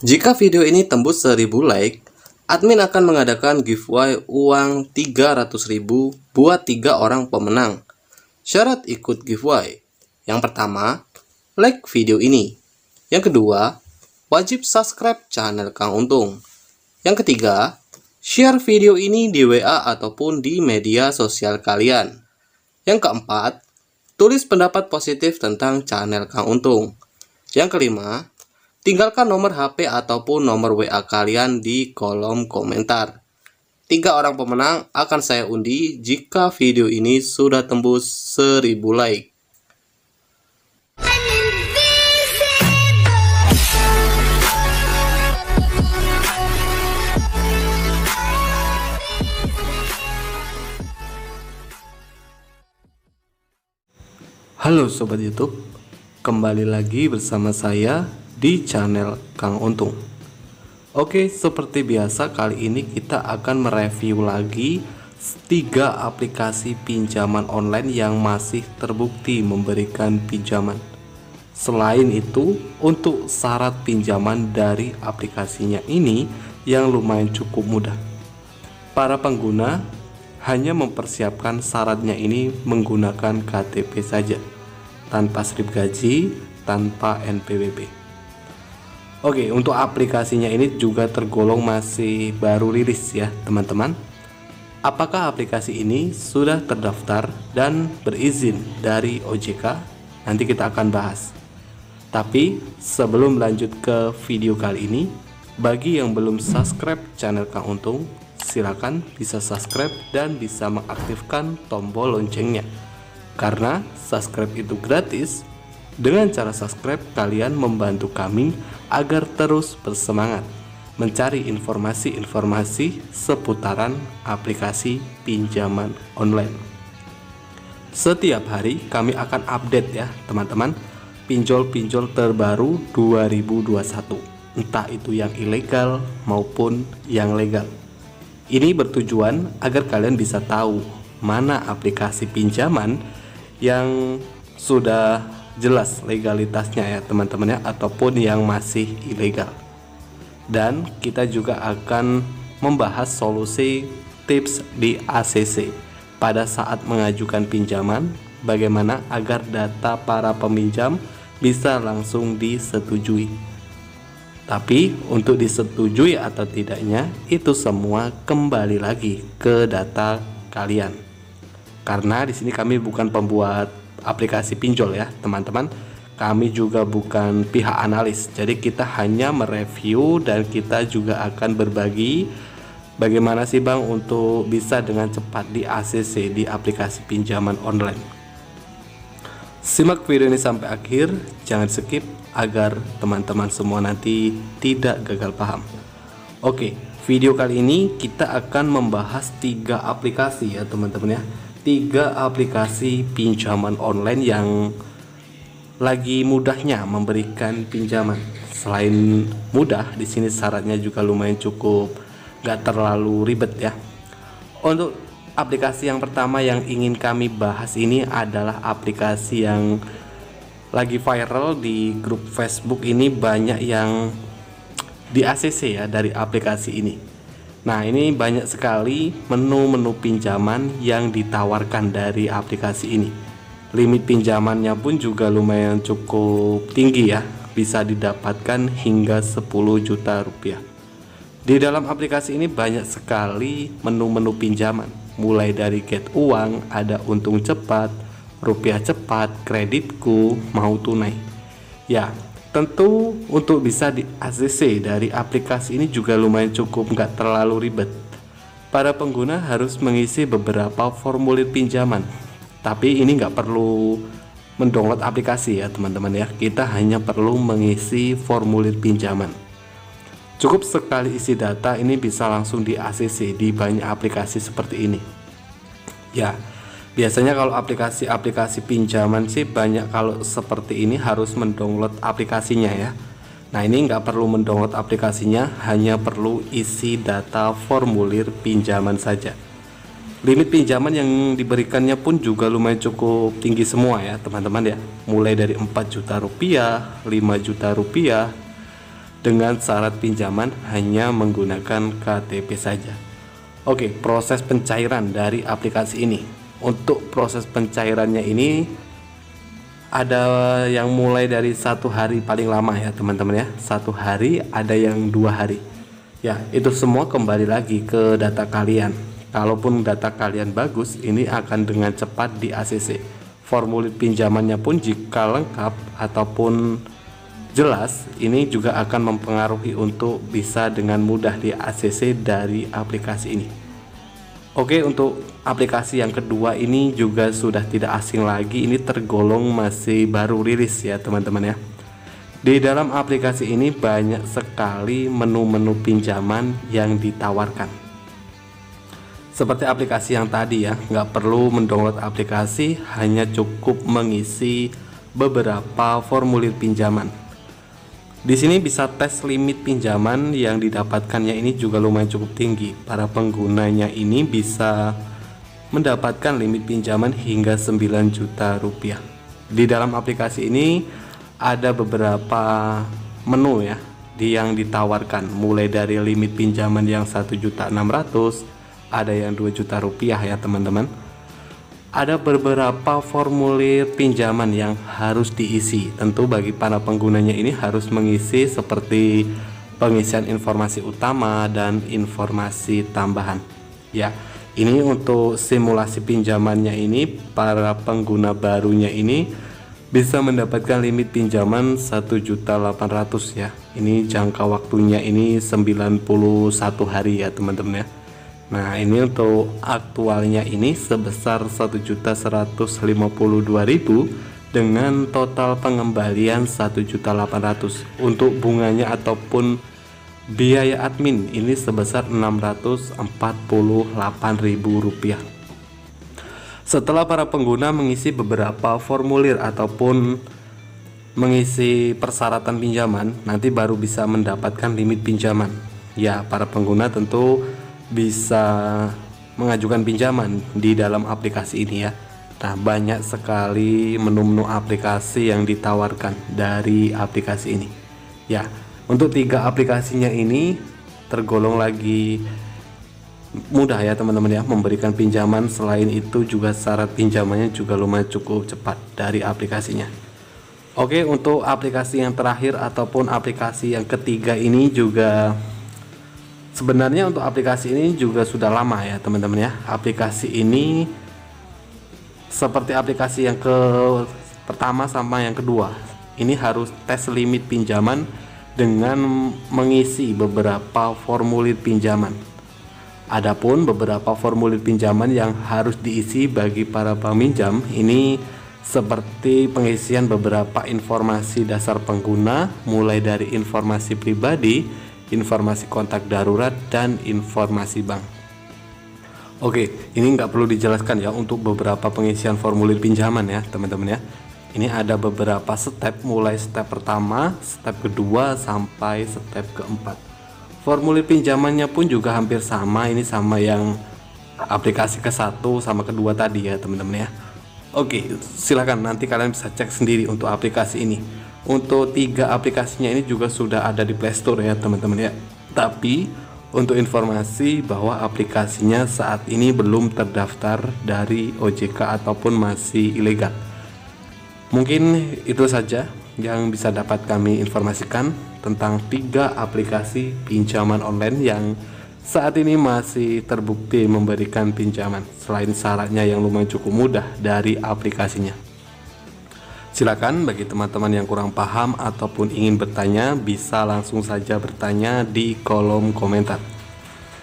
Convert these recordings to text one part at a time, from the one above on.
Jika video ini tembus 1000 like, admin akan mengadakan giveaway uang 300.000 buat 3 orang pemenang. Syarat ikut giveaway: yang pertama, like video ini. Yang kedua, wajib subscribe channel Kang Untung. Yang ketiga, share video ini di WA ataupun di media sosial kalian. Yang keempat, tulis pendapat positif tentang channel Kang Untung. Yang kelima, tinggalkan nomor HP ataupun nomor WA kalian di kolom komentar. 3 orang pemenang akan saya undi jika video ini sudah tembus 1000 like. Halo Sobat YouTube, kembali lagi bersama saya di channel Kang Untung. Oke, seperti biasa kali ini kita akan mereview lagi 3 aplikasi pinjaman online yang masih terbukti memberikan pinjaman. Selain itu, untuk syarat pinjaman dari aplikasinya ini yang lumayan cukup mudah. Para pengguna hanya mempersiapkan syaratnya ini menggunakan KTP saja, tanpa slip gaji, tanpa NPWP. Oke, untuk aplikasinya ini juga tergolong masih baru rilis ya teman-teman. Apakah aplikasi ini sudah terdaftar dan berizin dari OJK? Nanti kita akan bahas. Tapi sebelum lanjut ke video kali ini, bagi yang belum subscribe channel Kang Untung, silakan bisa subscribe dan bisa mengaktifkan tombol loncengnya. Karena subscribe itu gratis. Dengan cara subscribe kalian membantu kami agar terus bersemangat mencari informasi-informasi seputaran aplikasi pinjaman online. Setiap hari kami akan update ya teman-teman, pinjol-pinjol terbaru 2021, entah itu yang ilegal maupun yang legal. Ini bertujuan agar kalian bisa tahu mana aplikasi pinjaman yang sudah jelas legalitasnya ya teman-teman ya, ataupun yang masih ilegal. Dan kita juga akan membahas solusi tips di ACC pada saat mengajukan pinjaman, bagaimana agar data para peminjam bisa langsung disetujui. Tapi untuk disetujui atau tidaknya itu semua kembali lagi ke data kalian. Karena di sini kami bukan pembuat aplikasi pinjol ya teman-teman. Kami juga bukan pihak analis. Jadi kita hanya mereview dan kita juga akan berbagi bagaimana sih Bang untuk bisa dengan cepat di ACC di aplikasi pinjaman online. Simak video ini sampai akhir, jangan skip agar teman-teman semua nanti tidak gagal paham. Oke, video kali ini kita akan membahas 3 aplikasi ya teman-teman ya. 3 aplikasi pinjaman online yang lagi mudahnya memberikan pinjaman. Selain mudah, di sini syaratnya juga lumayan cukup, gak terlalu ribet ya. Untuk aplikasi yang pertama yang ingin kami bahas ini adalah aplikasi yang lagi viral di grup Facebook. Ini banyak yang di ACC ya dari aplikasi ini. Nah, ini banyak sekali menu-menu pinjaman yang ditawarkan dari aplikasi ini. Limit pinjamannya pun juga lumayan cukup tinggi ya, bisa didapatkan hingga 10 juta rupiah. Di dalam aplikasi ini banyak sekali menu-menu pinjaman, mulai dari get uang, ada untung cepat, rupiah cepat, kreditku, mau tunai. Ya, tentu untuk bisa di ACC dari aplikasi ini juga lumayan cukup, nggak terlalu ribet. Para pengguna harus mengisi beberapa formulir pinjaman, tapi ini nggak perlu mendownload aplikasi ya teman-teman ya. Kita hanya perlu mengisi formulir pinjaman. Cukup sekali isi data, ini bisa langsung di ACC di banyak aplikasi seperti ini. Ya, biasanya kalau aplikasi-aplikasi pinjaman sih banyak kalau seperti ini harus mendownload aplikasinya ya. Nah, ini nggak perlu mendownload aplikasinya, hanya perlu isi data formulir pinjaman saja. Limit pinjaman yang diberikannya pun juga lumayan cukup tinggi semua ya teman-teman ya. Mulai dari 4 juta rupiah, 5 juta rupiah, dengan syarat pinjaman hanya menggunakan KTP saja. Oke, proses pencairan dari aplikasi ini. Untuk proses pencairannya ini ada yang mulai dari 1 hari paling lama ya teman-teman ya. 1 hari, ada yang 2 hari. Ya, itu semua kembali lagi ke data kalian. Kalaupun data kalian bagus, ini akan dengan cepat di ACC. Formulir pinjamannya pun jika lengkap ataupun jelas, ini juga akan mempengaruhi untuk bisa dengan mudah di ACC dari aplikasi ini. Oke, untuk aplikasi yang kedua ini juga sudah tidak asing lagi. Ini tergolong masih baru rilis ya teman-teman ya. Di dalam aplikasi ini banyak sekali menu-menu pinjaman yang ditawarkan. Seperti aplikasi yang tadi ya, nggak perlu mendownload aplikasi, hanya cukup mengisi beberapa formulir pinjaman. Di sini bisa tes limit pinjaman yang didapatkannya ini juga lumayan cukup tinggi. Para penggunanya ini bisa mendapatkan limit pinjaman hingga 9 juta rupiah. Di dalam aplikasi ini ada beberapa menu ya yang ditawarkan, mulai dari limit pinjaman yang 1.600.000, ada yang 2 juta rupiah ya teman-teman. Ada beberapa formulir pinjaman yang harus diisi. Tentu bagi para penggunanya ini harus mengisi seperti pengisian informasi utama dan informasi tambahan. Ya, ini untuk simulasi pinjamannya ini, para pengguna barunya ini bisa mendapatkan limit pinjaman 1.800.000 ya. Ini jangka waktunya ini 91 hari ya teman-teman ya. Nah, ini untuk aktualnya ini sebesar 1.152.000 dengan total pengembalian 1.800.000. Untuk bunganya ataupun biaya admin ini sebesar 648.000 rupiah. Setelah para pengguna mengisi beberapa formulir ataupun mengisi persyaratan pinjaman, nanti baru bisa mendapatkan limit pinjaman. Ya, para pengguna tentu bisa mengajukan pinjaman di dalam aplikasi ini ya. Nah, banyak sekali menu-menu aplikasi yang ditawarkan dari aplikasi ini. Ya, untuk 3 aplikasinya ini tergolong lagi mudah ya teman-teman ya memberikan pinjaman. Selain itu juga syarat pinjamannya juga lumayan cukup cepat dari aplikasinya. Oke, untuk aplikasi yang terakhir ataupun aplikasi yang ketiga ini juga sebenarnya untuk aplikasi ini juga sudah lama ya teman-teman ya. Aplikasi ini seperti aplikasi yang pertama sama yang kedua, ini harus tes limit pinjaman dengan mengisi beberapa formulir pinjaman. Adapun beberapa formulir pinjaman yang harus diisi bagi para peminjam ini seperti pengisian beberapa informasi dasar pengguna, mulai dari informasi pribadi, informasi kontak darurat, dan informasi bank. Oke, ini nggak perlu dijelaskan ya untuk beberapa pengisian formulir pinjaman ya teman-teman ya. Ini ada beberapa step, mulai step pertama, step kedua, sampai step keempat. Formulir pinjamannya pun juga hampir sama, ini sama yang aplikasi ke-1 sama kedua tadi ya teman-teman ya. Oke, silakan nanti kalian bisa cek sendiri untuk aplikasi ini. Untuk 3 aplikasinya ini juga sudah ada di Play Store ya teman-teman ya. Tapi untuk informasi bahwa aplikasinya saat ini belum terdaftar dari OJK ataupun masih ilegal. Mungkin itu saja yang bisa dapat kami informasikan tentang 3 aplikasi pinjaman online yang saat ini masih terbukti memberikan pinjaman, selain syaratnya yang lumayan cukup mudah dari aplikasinya. Silakan bagi teman-teman yang kurang paham ataupun ingin bertanya, bisa langsung saja bertanya di kolom komentar.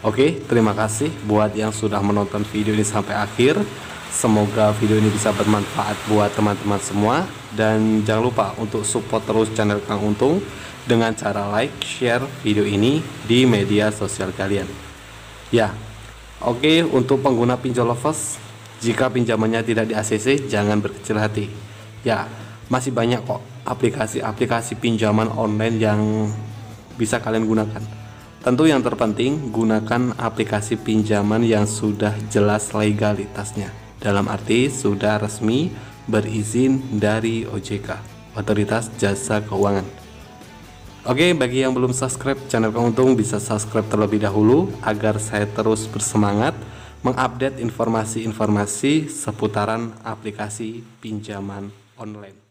Oke, terima kasih buat yang sudah menonton video ini sampai akhir. Semoga video ini bisa bermanfaat buat teman-teman semua. Dan jangan lupa untuk support terus channel Kang Untung dengan cara like, share video ini di media sosial kalian. Ya, oke, untuk pengguna pinjol lovers, jika pinjamannya tidak di ACC, jangan berkecil hati. Ya, masih banyak kok aplikasi-aplikasi pinjaman online yang bisa kalian gunakan. Tentu yang terpenting, gunakan aplikasi pinjaman yang sudah jelas legalitasnya. Dalam arti sudah resmi berizin dari OJK, Otoritas Jasa Keuangan. Oke, bagi yang belum subscribe channel Kang Untung bisa subscribe terlebih dahulu agar saya terus bersemangat mengupdate informasi-informasi seputaran aplikasi pinjaman online.